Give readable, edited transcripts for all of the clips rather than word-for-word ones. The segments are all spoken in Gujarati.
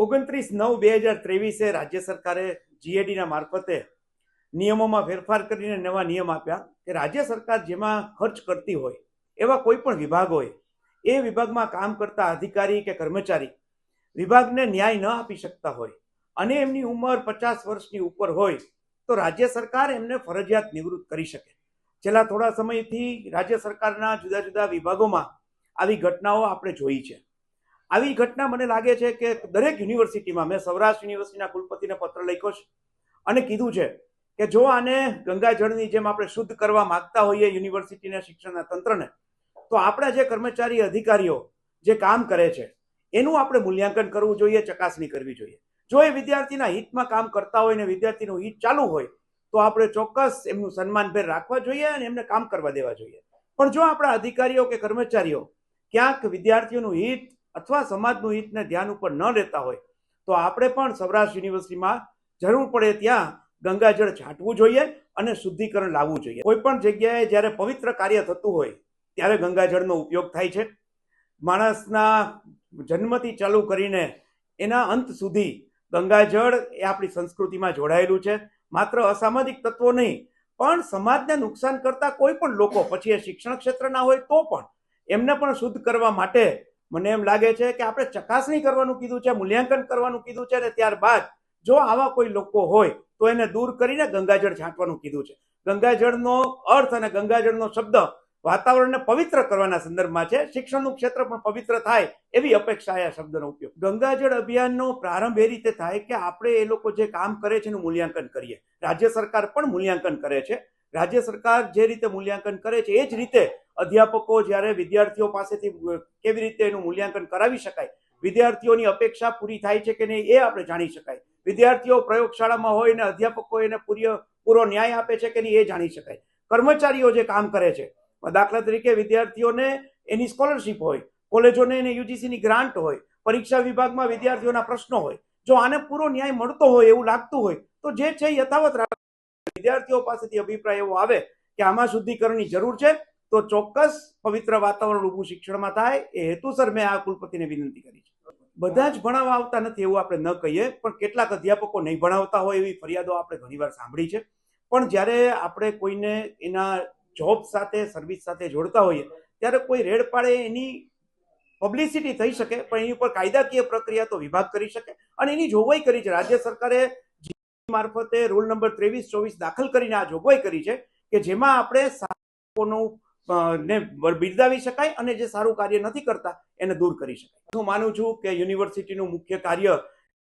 29/9/2023 રાજ્ય સરકારે જીએડીના મારફતે નિયમોમાં ફેરફાર કરીને નવા નિયમ આપ્યા કે રાજ્ય સરકાર જેમાં ખર્ચ કરતી હોય એવા કોઈ પણ વિભાગ હોય એ વિભાગમાં કામ કરતા અધિકારી કે કર્મચારી વિભાગને ન્યાય ન આપી શકતા હોય અને એમની ઉંમર 50 વર્ષની ઉપર હોય તો રાજ્ય સરકાર એમને ફરજિયાત નિવૃત્ત કરી શકે। છેલ્લા થોડા સમયથી રાજ્ય સરકારના જુદા જુદા વિભાગોમાં આવી ઘટનાઓ આપણે જોઈ છે। આવી ઘટના મને લાગે છે કે દરેક યુનિવર્સિટીમાં, મેં સૌરાષ્ટ્ર યુનિવર્સિટીના કુલપતિને પત્ર લખ્યો છે અને કીધું છે કે જો આને ગંગાજળની જેમ આપણે શુદ્ધ કરવા માંગતા હોઈએ યુનિવર્સિટીના શિક્ષણના તંત્રને, તો આપણા જે કર્મચારી અધિકારીઓ જે કામ કરે છે એનું આપણે મૂલ્યાંકન કરવું જોઈએ, ચકાસણી કરવી જોઈએ। જો એ વિદ્યાર્થીના હિતમાં કામ કરતા હોય ને વિદ્યાર્થીનું હિત ચાલુ હોય તો આપણે ચોક્કસ એમનું સન્માનભેર રાખવા જોઈએ અને એમને કામ કરવા દેવા જોઈએ। પણ જો આપણા અધિકારીઓ કે કર્મચારીઓ ક્યાંક વિદ્યાર્થીઓનું હિત અથવા સમાજનું હિતને ધ્યાન ઉપર ન લેતા હોય તો આપણે પણ સૌરાષ્ટ્ર યુનિવર્સિટીમાં જરૂર પડે ત્યાં ગંગાજળ છાંટવું જોઈએ અને શુદ્ધિકરણ લાવવું જોઈએ। કોઈ પણ જગ્યાએ જ્યારે પવિત્ર કાર્ય થતું હોય ત્યારે ગંગાજળનો ઉપયોગ થાય છે। માણસના જન્મથી ચાલુ કરીને એના અંત સુધી ગંગાજળ એ આપણી સંસ્કૃતિમાં જોડાયેલું છે। માત્ર અસામાજિક તત્વો નહીં પણ સમાજને નુકસાન કરતા કોઈ પણ લોકો, પછી એ શિક્ષણ ક્ષેત્રના હોય તો પણ એમને પણ શુદ્ધ કરવા માટે મને એમ લાગે છે કે આપણે ચકાસણી કરવાનું કીધું છે, મૂલ્યાંકન કરવાનું કીધું છે અને ત્યારબાદ જો આવા કોઈ લોકો હોય તો એને દૂર કરીને ગંગાજળ છાંટવાનું કીધું છે। ગંગાજળનો અર્થ અને ગંગાજળનો શબ્દ વાતાવરણને પવિત્ર કરવાના સંદર્ભમાં છે। શિક્ષણનું ક્ષેત્ર પણ પવિત્ર થાય એવી અપેક્ષા આ શબ્દનો ઉપયોગ। ગંગાજળ અભિયાનનો પ્રારંભ એ રીતે થાય કે આપણે એ લોકો જે કામ કરે છે એનું મૂલ્યાંકન કરીએ। રાજ્ય સરકાર પણ મૂલ્યાંકન કરે છે। રાજ્ય સરકાર જે રીતે મૂલ્યાંકન કરે છે એ જ રીતે અધ્યાપકો જ્યારે વિદ્યાર્થીઓ પાસેથી કેવી રીતે એનું મૂલ્યાંકન કરાવી શકાય, વિદ્યાર્થીઓની અપેક્ષા પૂરી થાય છે કે નહીં એ આપણે જાણી શકાય। વિદ્યાર્થીઓ પ્રયોગશાળામાં હોય ને અધ્યાપકો એને પૂરો ન્યાય આપે છે કે નહીં એ જાણી શકાય। કર્મચારીઓ જે કામ કરે છે, દાખલા તરીકે વિદ્યાર્થીઓને એની સ્કોલરશીપ હોય, કોલેજોને એને યુજીસીની ગ્રાન્ટ હોય, પરીક્ષા વિભાગમાં વિદ્યાર્થીઓના પ્રશ્નો હોય, જો આને પૂરો ન્યાય મળતો હોય એવું લાગતું હોય તો જે છે યથાવત રાખે। વિદ્યાર્થીઓ પાસેથી અભિપ્રાય એવો આવે કે આમાં શુદ્ધિકરણની જરૂર છે તો ચોક્કસ પવિત્ર વાતાવરણ ઊભું શિક્ષણમાં થાય એ હેતુસર મેં આ કુલપતિને વિનંતી કરી છે। બધા જ ભણાવવા આવતા નથી એવું આપણે ન કહીએ, પણ કેટલાક અધ્યાપકો નહીં ભણાવતા હોય એવી ફરિયાદો આપણે ઘણીવાર સાંભળી છે। પણ જ્યારે આપણે કોઈને એના જોબ સાથે, સર્વિસ સાથે જોડતા હોઈએ ત્યારે કોઈ રેડ પાડે એની પબ્લિસિટી થઈ શકે પણ એની ઉપર કાયદાકીય પ્રક્રિયા તો વિભાગ કરી શકે અને એની જોગવાઈ કરી છે। રાજ્ય સરકારે મારફતે રૂલ નંબર 23/24 દાખલ કરીને આ જોગવાઈ કરી છે કે જેમાં આપણે ને બિરદાવી શકાય અને જે સારું કાર્ય નથી કરતા એને દૂર કરી શકાય। હું માનું છું કે યુનિવર્સિટીનું મુખ્ય કાર્ય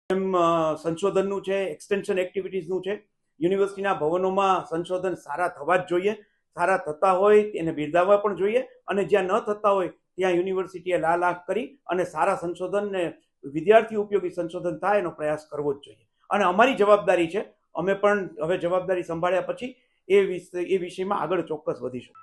એમ સંશોધનનું છે, એક્સટેન્શન એક્ટિવિટીઝનું છે। યુનિવર્સિટીના ભવનોમાં સંશોધન સારા થવા જ જોઈએ, સારા થતા હોય એને બિરદાવવા પણ જોઈએ અને જ્યાં ન થતા હોય ત્યાં યુનિવર્સિટીએ લાલ આંખ કરી અને સારા સંશોધનને વિદ્યાર્થી ઉપયોગી સંશોધન થાય એનો પ્રયાસ કરવો જ જોઈએ અને અમારી જવાબદારી છે। અમે પણ હવે જવાબદારી સંભાળ્યા પછી એ વિષયમાં આગળ ચોક્કસ વધીશું।